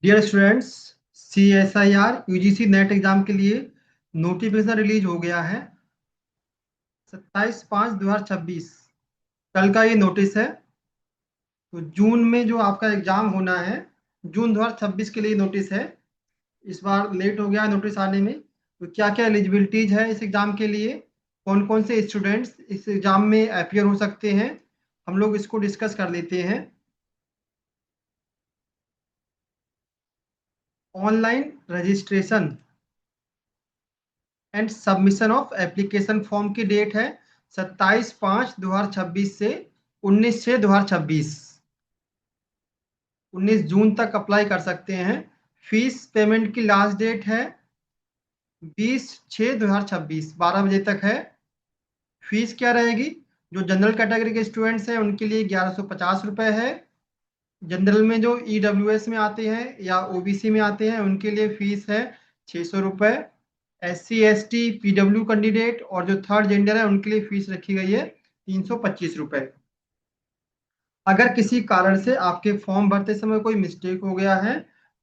Dear students, CSIR UGC net exam के लिए notification release हो गया है। 27/5/2026 कल का ये नोटिस है। तो जून में जो आपका एग्जाम होना है, जून 2026 के लिए नोटिस है। इस बार लेट हो गया नोटिस आने में। तो क्या क्या एलिजिबिलिटीज है इस एग्जाम के लिए, कौन कौन से स्टूडेंट्स इस एग्जाम में अपियर हो सकते हैं, हम लोग इसको डिस्कस कर लेते हैं। Online registration and submission of application form की डेट है 27/5/2026 से 19/6/2026। 19 जून तक अप्लाई कर सकते हैं। फीस पेमेंट की लास्ट डेट है 20/6/2026, 12 बजे तक है। फीस क्या रहेगी? जो जनरल कैटेगरी के स्टूडेंट्स हैं उनके लिए 1150 रुपये है। जनरल में जो EWS में आते हैं या OBC में आते हैं उनके लिए फीस है 600 रुपये। SC ST PW कैंडिडेट और जो थर्ड जेंडर है उनके लिए फीस रखी गई है 325 रुपये। अगर किसी कारण से आपके फॉर्म भरते समय कोई मिस्टेक हो गया है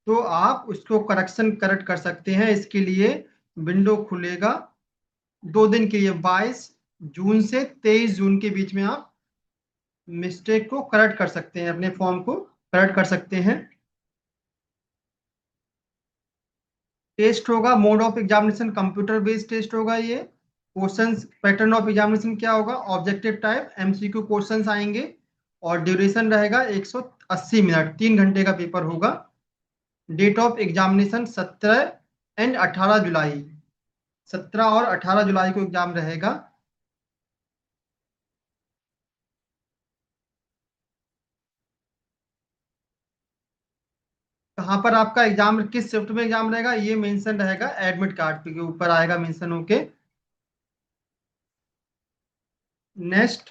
तो आप उसको करेक्ट कर सकते हैं। इसके लिए विंडो खुलेगा 2 दिन के लिए, 22 जून से 23 जून के बीच में आप मिस्टेक को करेक्ट कर सकते हैं, अपने फॉर्म को करेक्ट कर सकते हैं। टेस्ट होगा, mode of examination computer based test होगा ये। क्वेश्चंस पैटर्न ऑफ एग्जामिनेशन क्या होगा? ऑब्जेक्टिव टाइप MCQ क्वेश्चंस आएंगे और ड्यूरेशन रहेगा 180 मिनट, 3 घंटे का पेपर होगा। डेट ऑफ एग्जामिनेशन 17 एंड 18 जुलाई, 17 और 18 जुलाई को एग्जाम रहेगा। कहाँ पर आपका एग्जाम, किस शिफ्ट में एग्जाम रहेगा ये मेंशन रहेगा, एडमिट कार्ड के ऊपर आएगा मेंशन होके। नेक्स्ट,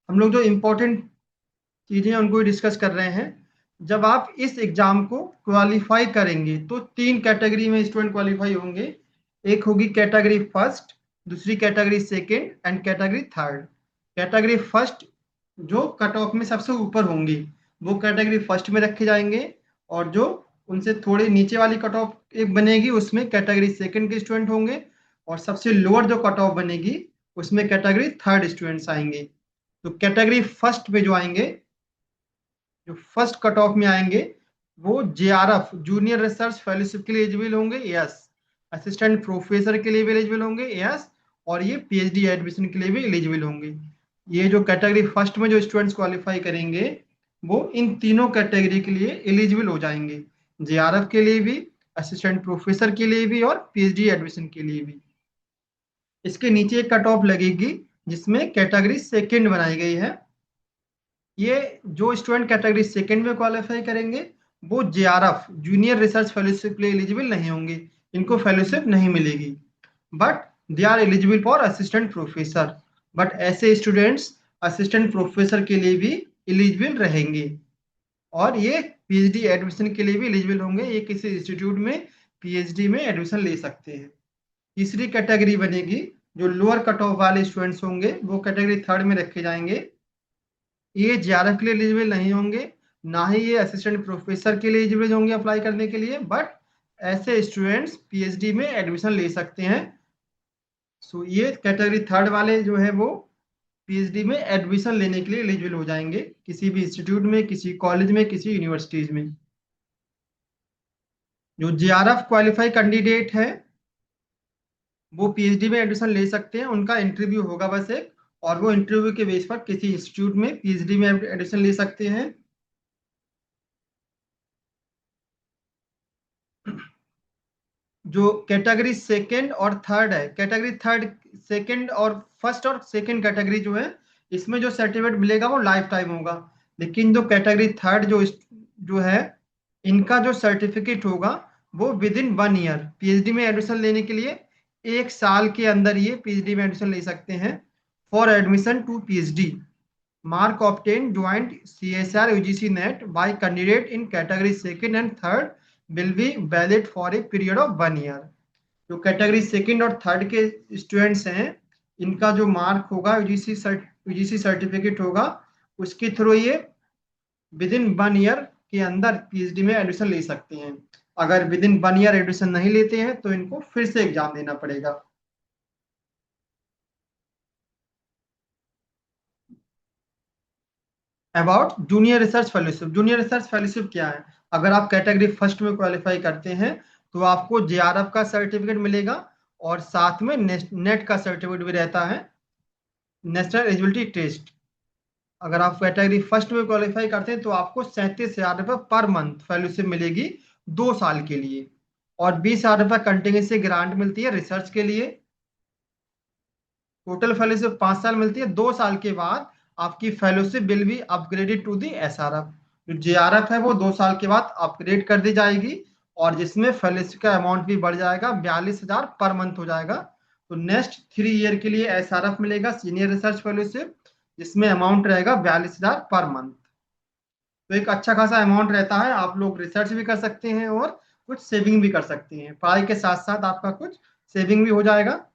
हम लोग जो इम्पोर्टेंट चीजें हैं उनको डिस्कस कर रहे हैं। जब आप इस एग्जाम को क्वालिफाई करेंगे तो 3 कैटेगरी में स्टूडेंट क्वालिफाई होंगे। एक होगी कैटेगरी फर्स्ट, दूसरी category second and category third. Category first जो कट ऑफ में सबसे ऊपर होंगे वो कैटेगरी फर्स्ट में रखे जाएंगे, और जो उनसे थोड़े नीचे वाली कट ऑफ एक बनेगी उसमें कैटेगरी सेकेंड के स्टूडेंट होंगे, और सबसे लोअर जो कट ऑफ बनेगी उसमें कैटेगरी थर्ड स्टूडेंट्स आएंगे। तो कैटेगरी फर्स्ट में जो आएंगे, जो फर्स्ट कट ऑफ में आएंगे, वो JRF जूनियर रिसर्च फेलोशिप के लिए एलिजिबल होंगे, यस। असिस्टेंट प्रोफेसर के लिए भी एलिजिबल होंगे, यस। और ये PhD एडमिशन के लिए भी एलिजिबल होंगे। ये जो कैटेगरी फर्स्ट में जो स्टूडेंट्स क्वालिफाई करेंगे वो इन तीनों कैटेगरी के लिए एलिजिबल हो जाएंगे, JRF के लिए भी, असिस्टेंट प्रोफेसर के लिए भी, और PhD एडमिशन के लिए भी। इसके नीचे एक कट ऑफ लगेगी जिसमें कैटेगरी सेकेंड बनाई गई है। ये जो स्टूडेंट कैटेगरी सेकेंड में क्वालिफाई करेंगे वो JRF जूनियर रिसर्च फेलोशिप के लिए एलिजिबल नहीं होंगे, इनको फेलोशिप नहीं मिलेगी। But they are eligible for assistant professor. But ऐसे स्टूडेंट्स असिस्टेंट प्रोफेसर के लिए भी एलिजिबल रहेंगे, और ये PhD एडमिशन के लिए भी एलिजिबल होंगे। ये किसी इंस्टीट्यूट में PhD में एडमिशन ले सकते हैं। तीसरी कैटेगरी बनेगी, जो लोअर कट ऑफ वाले स्टूडेंट्स होंगे वो कैटेगरी थर्ड में रखे जाएंगे। ये JRF के लिए एलिजिबल नहीं होंगे, ना ही ये असिस्टेंट प्रोफेसर के लिए एलिजिबल होंगे अप्लाई करने के लिए, बट ऐसे स्टूडेंट्स PhD में एडमिशन ले सकते हैं। सो ये कैटेगरी थर्ड वाले जो है वो PhD में एडमिशन लेने के लिए एलिजिबल हो जाएंगे, किसी भी इंस्टीट्यूट में, किसी कॉलेज में, किसी यूनिवर्सिटीज में। जो JRF क्वालिफाई कैंडिडेट है वो PhD में एडमिशन ले सकते हैं। उनका इंटरव्यू होगा बस एक, और वो इंटरव्यू के बेस पर किसी इंस्टीट्यूट में PhD में एडमिशन ले सकते हैं। जो कैटेगरी सेकंड और थर्ड है, कैटेगरी थर्ड, सेकंड और फर्स्ट और सेकंड कैटेगरी जो है, इसमें जो सर्टिफिकेट मिलेगा वो लाइफ टाइम होगा। लेकिन जो कैटेगरी थर्ड जो है, इनका जो सर्टिफिकेट होगा वो विद इन 1 ईयर, PhD में एडमिशन लेने के लिए 1 साल के अंदर ये PhD में एडमिशन ले सकते हैं। For admission to PhD, mark obtained joint CSR UGC net by candidate in category second and third will be valid for a period of 1 year। जो कैटेगरी सेकंड और थर्ड के स्टूडेंट्स हैं इनका जो मार्क होगा, UGC सर्टिफिकेट होगा, उसके through ये विद इन 1 ईयर के अंदर पीएचडी में एडमिशन ले सकते हैं। अगर विद इन 1 ईयर एडमिशन नहीं लेते हैं तो इनको फिर से एग्जाम देना पड़ेगा। About junior research fellowship. Junior research fellowship क्या है? अगर आप कैटेगरी फर्स्ट में क्वालिफाई करते हैं तो आपको जेआरएफ का सर्टिफिकेट मिलेगा, और साथ में नेट का सर्टिफिकेट भी रहता है, नेशनल एलिजिबिलिटी टेस्ट। अगर आप कैटेगरी फर्स्ट में क्वालिफाई करते हैं तो आपको 37,000 रुपये पर मंथ फेलोशिप मिलेगी 2 साल के लिए, और 20,000 रुपये कंटिन्यूसी ग्रांट मिलती है रिसर्च के लिए। टोटल फेलोशिप 5 साल मिलती है। 2 साल के बाद आपकी fellowship will be upgraded to the SRF. जो जेआरएफ है वो 2 साल के बाद अपग्रेड कर दी जाएगी, और जिसमें फेलोशिप का अमाउंट भी बढ़ जाएगा, 42,000 पर मंथ हो जाएगा। तो नेक्स्ट 3 ईयर के लिए एसआरएफ मिलेगा, सीनियर रिसर्च फेलोशिप, जिसमें अमाउंट रहेगा 42,000 पर मंथ। तो एक अच्छा खासा अमाउंट रहता है, आप लोग रिसर्च भी कर सकते हैं और कुछ सेविंग भी कर सकते हैं, पढ़ाई के साथ साथ आपका कुछ सेविंग भी हो जाएगा।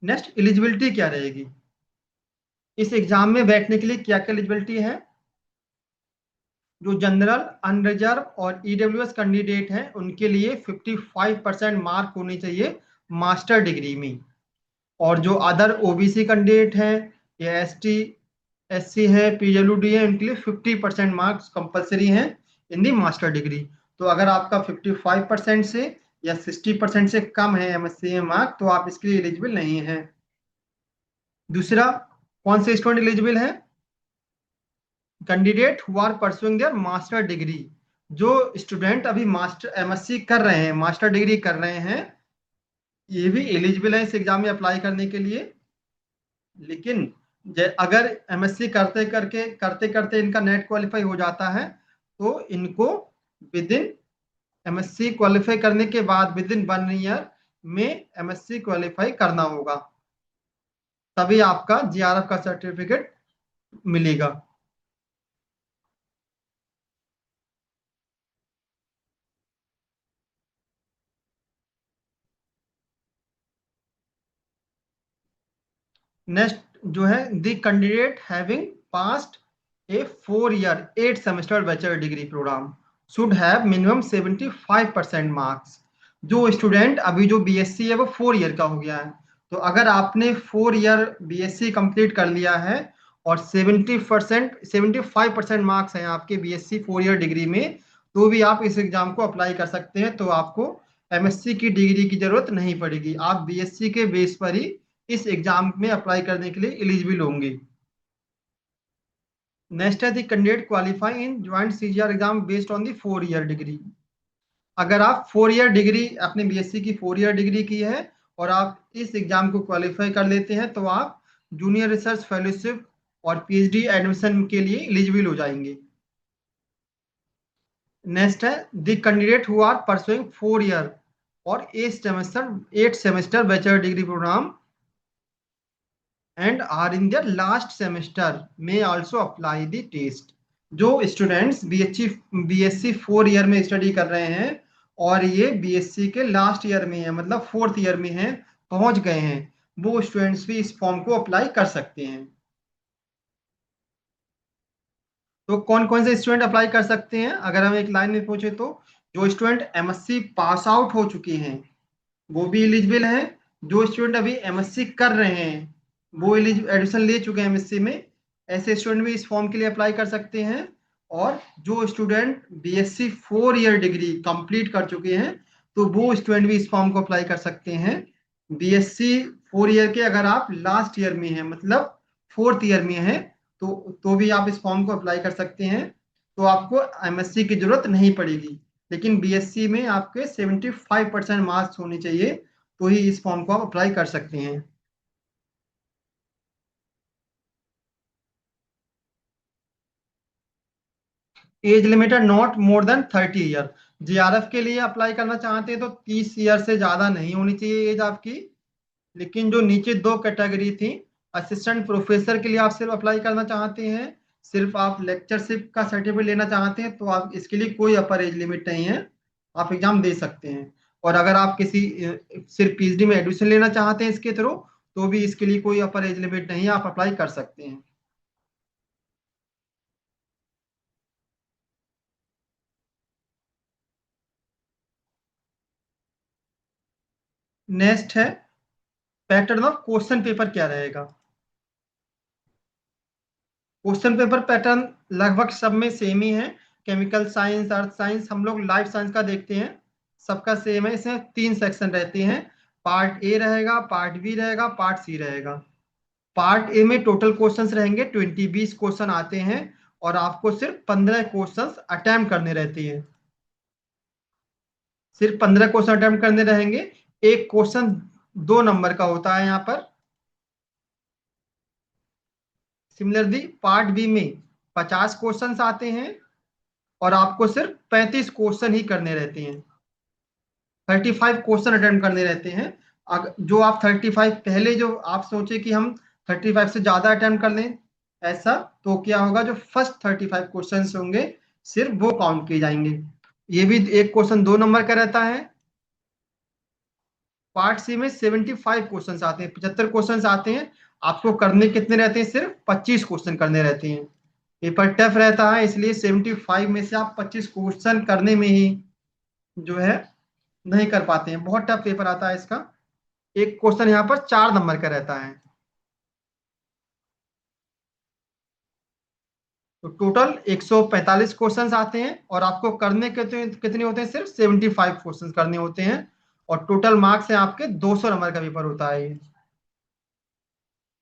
नेक्स्ट एलिजिबिलिटी क्या रहेगी? इस एग्जाम में बैठने के लिए क्या क्या एलिजिबिलिटी है? जो जनरल, अनरिजर्व और ईडब्ल्यूएस कैंडिडेट हैं उनके लिए 55% मार्क होने चाहिए मास्टर डिग्री में। और जो अदर ओबीसी कैंडिडेट हैं या एसटी, एससी है, पीडब्ल्यूडी है, उनके लिए 50% मार्क्स कंपलसरी हैं इन दी मास्टर डिग्री। तो अगर आपका 55% से या 60% से कम है एमएससी में मार्क, तो आप इसके लिए एलिजिबल नहीं है। दूसरा, कौन से स्टूडेंट एलिजिबल है? Candidate who are pursuing their master degree. जो स्टूडेंट अभी मास्टर एमएससी कर रहे हैं, मास्टर डिग्री कर रहे हैं, ये भी एलिजिबल है इस एग्जाम में अप्लाई करने के लिए। लेकिन अगर एमएससी करते करते इनका नेट क्वालिफाई हो जाता है तो इनको विद इन एमएससी क्वालिफाई करने के बाद विद इन 1 ईयर में एमएससी क्वालिफाई करना होगा, तभी आपका जीआरएफ का सर्टिफिकेट मिलेगा। नेक्स्ट जो है, the candidate having passed A 4 year 8 semester bachelor degree programme should have minimum 75% marks. जो स्टूडेंट अभी जो बीएससी है वो 4 ईयर का हो गया है, तो अगर आपने 4 ईयर बीएससी कंप्लीट कर लिया है और 75% मार्क्स हैं आपके बीएससी 4 ईयर डिग्री में, तो भी आप इस एग्जाम को अप्लाई कर सकते हैं। तो आपको एमएससी की डिग्री की जरूरत नहीं पड़ेगी, आप बीएससी के बेस पर ही इस एग्जाम में अप्लाई करने के लिए एलिजिबल होंगे। नेक्स्ट है the candidate qualify in joint CGR exam based on the 4 year degree. अगर आप 4 ईयर डिग्री, अपने बीएससी की 4 ईयर डिग्री की है और आप इस एग्जाम को क्वालिफाई कर लेते हैं, तो आप जूनियर रिसर्च फेलोशिप और पीएचडी एडमिशन के लिए एलिजिबल हो जाएंगे। नेक्स्ट है the candidate who are pursuing 4 year और 8 semester bachelor degree program and are in their last semester may also apply the test। जो स्टूडेंट्स बीएससी 4 ईयर में study कर रहे हैं और ये बीएससी के लास्ट ईयर में है, मतलब 4th ईयर में है, पहुंच गए हैं, वो स्टूडेंट्स भी इस फॉर्म को अप्लाई कर सकते हैं। तो कौन कौन से स्टूडेंट अप्लाई कर सकते हैं? अगर हम एक लाइन में पूछे तो जो स्टूडेंट एमएससी पास आउट हो चुके हैं वो भी एलिजिबल हैं, जो स्टूडेंट अभी एमएससी कर रहे हैं वो एडमिशन ले चुके हैं एमएससी में, ऐसे स्टूडेंट भी इस फॉर्म के लिए अप्लाई कर सकते हैं। और जो student BSc 4 year degree complete कर चुके हैं तो वो स्टूडेंट भी इस फॉर्म को अप्लाई कर सकते हैं। बीएससी 4 ईयर के अगर आप लास्ट ईयर में हैं, मतलब 4th ईयर में हैं, तो भी आप इस फॉर्म को अप्लाई कर सकते हैं, तो आपको एमएससी की जरूरत नहीं पड़ेगी। लेकिन बीएससी में आपके 75% मार्क्स होने चाहिए, तो ही इस फॉर्म को आप अप्लाई कर सकते हैं। एज लिमिट है not more than 30 year. GRF के लिए अप्लाई करना चाहते हैं तो 30 ईयर से ज्यादा नहीं होनी चाहिए एज आपकी। लेकिन जो नीचे 2 कैटेगरी थी, असिस्टेंट प्रोफेसर के लिए आप सिर्फ अप्लाई करना चाहते हैं, सिर्फ आप लेक्चरशिप का सर्टिफिकेट लेना चाहते हैं, तो आप इसके लिए कोई अपर एज लिमिट नहीं है, आप एग्जाम दे सकते हैं। और अगर आप किसी सिर्फ पीएचडी में एडमिशन लेना चाहते हैं इसके थ्रू, तो भी इसके लिए कोई अपर एज लिमिट नहीं है, आप अप्लाई कर सकते हैं। नेक्स्ट है पैटर्न ऑफ क्वेश्चन पेपर क्या रहेगा। क्वेश्चन पेपर पैटर्न लगभग सब में सेम ही है। केमिकल साइंस, अर्थ साइंस, हम लोग लाइफ साइंस का देखते हैं, सबका सेम है। इसमें 3 सेक्शन रहते हैं। पार्ट ए रहेगा, पार्ट बी रहेगा, पार्ट सी रहेगा। पार्ट ए में टोटल क्वेश्चंस रहेंगे 20 आते हैं, और आपको सिर्फ 15 क्वेश्चंस अटेम्प्ट करने रहते हैं। सिर्फ 15 क्वेश्चन अटेम्प्ट करने रहेंगे। एक क्वेश्चन 2 नंबर का होता है यहाँ पर। सिमिलरली पार्ट बी में 50 क्वेश्चंस आते हैं, और आपको सिर्फ 35 क्वेश्चन ही करने रहते हैं। 35 क्वेश्चन अटेम्प्ट करने रहते हैं। जो आप 35 पहले जो आप सोचे कि हम 35 से ज्यादा अटेम्प्ट कर लें, ऐसा तो क्या होगा, जो फर्स्ट 35 क्वेश्चन होंगे सिर्फ वो काउंट किए जाएंगे। ये भी एक क्वेश्चन 2 नंबर का रहता है। पार्ट सी में 75 क्वेश्चन आते हैं, 75 क्वेश्चन आते हैं। आपको करने कितने रहते हैं, सिर्फ 25 क्वेश्चन करने रहते हैं। पेपर टफ रहता है, इसलिए 75 में से आप 25 क्वेश्चन करने में ही जो है नहीं कर पाते हैं। बहुत टफ पेपर आता है इसका। एक क्वेश्चन यहाँ पर 4 नंबर का रहता है। तो टोटल 145 क्वेश्चंस आते हैं, और आपको करने कितने कितने होते हैं, सिर्फ 75 क्वेश्चंस करने होते हैं। और टोटल मार्क्स हैं आपके 200 नंबर का पेपर होता है ये।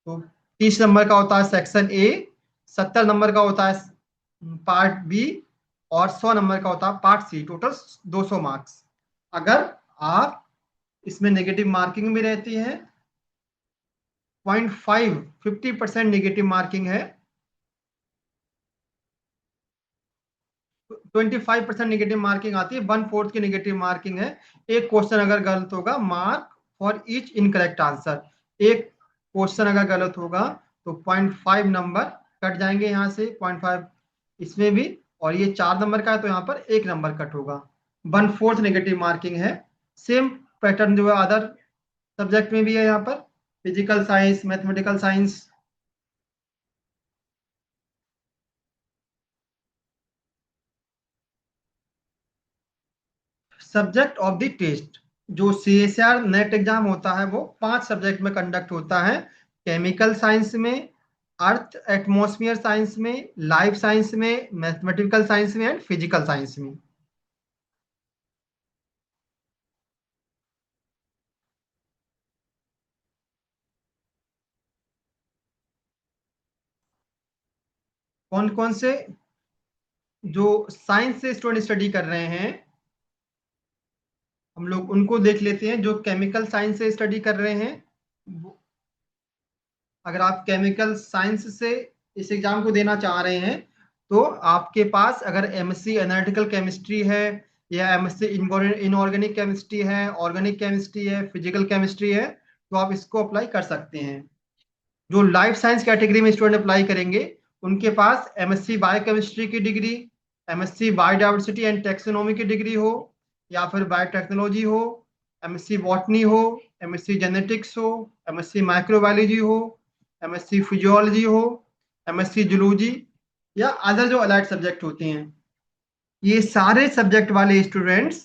तो 30 नंबर का होता है सेक्शन ए, 70 नंबर का होता है पार्ट बी, और 100 नंबर का होता है पार्ट सी। Total 200 marks. अगर आप इसमें नेगेटिव मार्किंग भी रहती है, 0.5 50% नेगेटिव मार्किंग है। 25% नेगेटिव मार्किंग आती है, 1/4 की नेगेटिव मार्किंग है। एक क्वेश्चन अगर गलत होगा, mark for each incorrect answer. एक क्वेश्चन अगर गलत होगा तो 0.5 नंबर कट जाएंगे यहाँ से, 0.5 इसमें भी। और ये 4 नंबर का है तो यहाँ पर 1 नंबर कट होगा। 1/4 नेगेटिव मार्किंग है। सेम पैटर्न जो है अदर सब्जेक्ट में भी है यहाँ पर, physical science, mathematical science. Subject of the test, जो CSR नेट एग्जाम होता है वो 5 सब्जेक्ट में कंडक्ट होता है। केमिकल साइंस में, अर्थ एटमॉस्फेयर साइंस में, लाइफ साइंस में, मैथमेटिकल साइंस में, एंड फिजिकल साइंस में। कौन कौन से जो साइंस से स्टूडेंट स्टडी कर रहे हैं, हम लोग उनको देख लेते हैं। जो केमिकल साइंस से स्टडी कर रहे हैं, अगर आप केमिकल साइंस से इस एग्जाम को देना चाह रहे हैं, तो आपके पास अगर MSc एनालिटिकल केमिस्ट्री है, या MSc इनऑर्गेनिक केमिस्ट्री है, ऑर्गेनिक केमिस्ट्री है, फिजिकल केमिस्ट्री है, तो आप इसको अप्लाई कर सकते हैं। जो लाइफ साइंस कैटेगरी में स्टूडेंट अप्लाई करेंगे, उनके पास MSc बायोकेमिस्ट्री की degree, MSc biodiversity and taxonomy की डिग्री हो, या फिर बायोटेक्नोलॉजी हो, MSc बॉटनी हो, MSc जेनेटिक्स हो, MSc माइक्रोबायोलॉजी हो, MSc फिजियोलॉजी हो, MSc जूलॉजी, या अदर जो अलाइड सब्जेक्ट होते हैं, ये सारे सब्जेक्ट वाले स्टूडेंट्स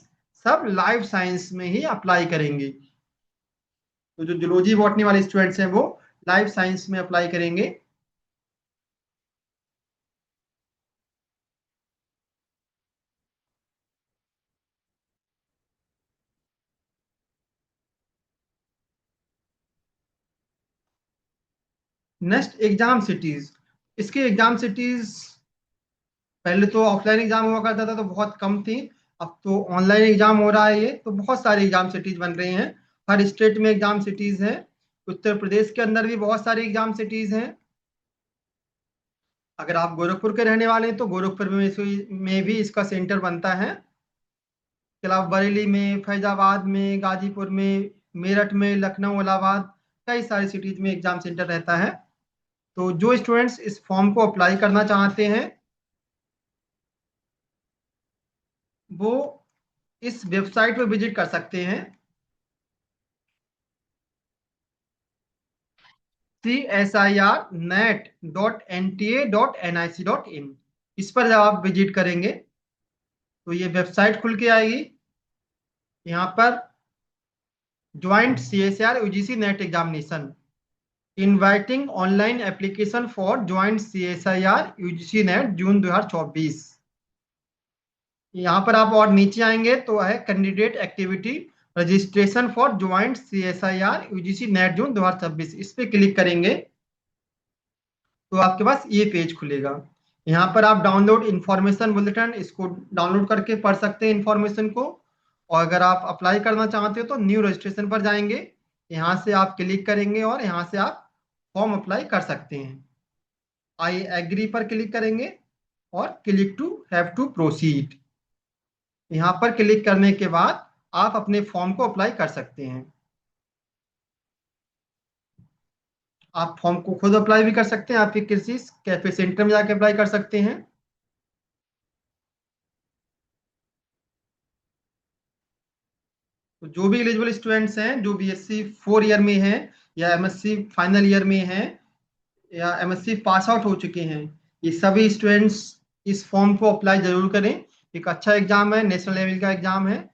सब लाइफ साइंस में ही अप्लाई करेंगे। तो जो जूलॉजी बॉटनी वाले स्टूडेंट्स हैं वो लाइफ साइंस में अप्लाई करेंगे। Next exam cities. इसके एग्जाम सिटीज पहले तो ऑफलाइन एग्जाम हुआ करता था तो बहुत कम थी। अब तो ऑनलाइन एग्जाम हो रहा है ये, तो बहुत सारे एग्जाम सिटीज बन रही हैं। हर स्टेट में एग्जाम सिटीज हैं। उत्तर प्रदेश के अंदर भी बहुत सारी एग्जाम सिटीज हैं। अगर आप गोरखपुर के रहने वाले हैं तो गोरखपुर में भी इसका सेंटर बनता है। इसके अलावा बरेली में, फैजाबाद में, गाजीपुर में, मेरठ में, लखनऊ, इलाहाबाद, कई सारी सिटीज में एग्जाम सेंटर रहता है। तो जो स्टूडेंट्स इस फॉर्म को अप्लाई करना चाहते हैं, वो इस वेबसाइट पर विजिट कर सकते हैं। csir.net.nta.nic.in, इस पर जब आप विजिट करेंगे तो ये वेबसाइट खुल के आएगी। यहाँ पर joint CSIR UGC NET examination, inviting online application for joint CSIR UGC NET June 2024। यहाँ पर आप और नीचे आएंगे तो है candidate activity registration for joint CSIR UGC NET June 2026, इस पे क्लिक करेंगे तो आपके पास ये पेज खुलेगा। यहाँ पर आप डाउनलोड इंफॉर्मेशन बुलेटिन, इसको डाउनलोड करके पढ़ सकते हैं इंफॉर्मेशन को। और अगर आप अप्लाई करना चाहते हो तो न्यू रजिस्ट्रेशन पर जाएंगे, यहाँ से आप क्लिक करेंगे और यहाँ से आप फॉर्म अप्लाई कर सकते हैं। आई एग्री पर क्लिक करेंगे और click to have to proceed, यहाँ पर क्लिक करने के बाद आप अपने फॉर्म को अप्लाई कर सकते हैं। आप फॉर्म को खुद अप्लाई भी कर सकते हैं, आपके किसी कैफे सेंटर में जाके अप्लाई कर सकते हैं। तो जो भी एलिजिबल स्टूडेंट्स हैं, जो BSc 4 ईयर में हैं या MSc फाइनल ईयर में हैं या MSc पास आउट हो चुके हैं, ये सभी स्टूडेंट्स इस फॉर्म को अप्लाई जरूर करें। एक अच्छा एग्जाम है, नेशनल लेवल का एग्जाम है।